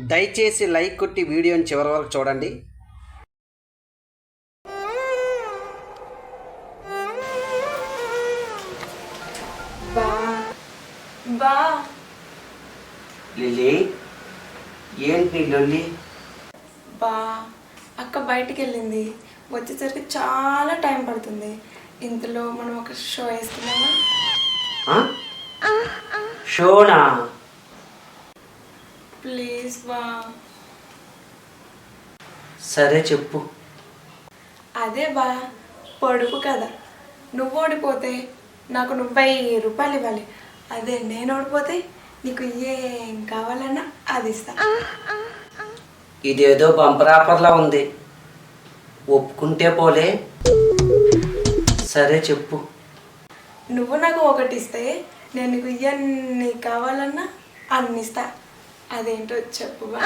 దయచేసి లైక్ కొట్టి వీడియోని చివరి వరకు చూడండి. బా లిలీ, ఏంటి లొల్లి? బా అక్క బయటికి వెళ్ళింది, వచ్చేసరికి చాలా టైం పడుతుంది. ఇంతలో మనం ఒక షో వేసుకున్నామా? షోనా? ప్లీజ్ బా. సరే చెప్పు. అదే బా, పొడుపు కదా. నువ్వు ఓడిపోతే నాకు 50 ఇవ్వాలి. అదే నేను ఓడిపోతే నీకు ఏం కావాలన్నా అది ఇస్తా. ఇదేదో బంపర్ ఆఫర్లా ఉంది, ఒప్పుకుంటే పోలే. సరే చెప్పు. నువ్వు నాకు ఒకటి ఇస్తే నేను నీకు ఎన్ని కావాలన్నా అన్ని ఇస్తా. అదేంటో చెప్పు బా.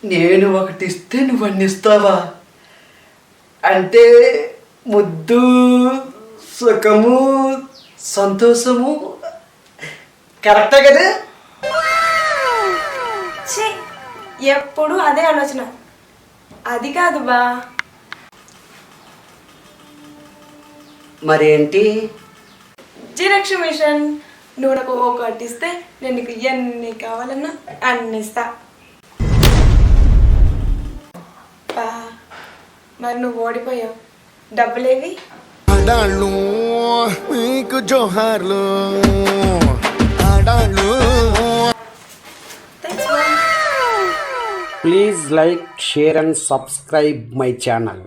నేను ఒకటి ఇస్తే నువ్వు అన్ని ఇస్తావా? అంటే ముద్దు, సుఖము, సంతోషము కరెక్టే కదా? ఎప్పుడు అదే ఆలోచన. అది కాదు బా. మరేంటి? Xerox machine. నువ్వు నాకు ఒకటి ఇస్తే నేను నీకు ఎన్ని కావాలన్నా అన్ని ఇస్తా. బా మరి నువ్వు ఓడిపోయావు, డబ్బులేవి? ఆడాళ్ళు మీకు జోహార్లు ఆడాళ్ళు. Please like, share and subscribe my channel.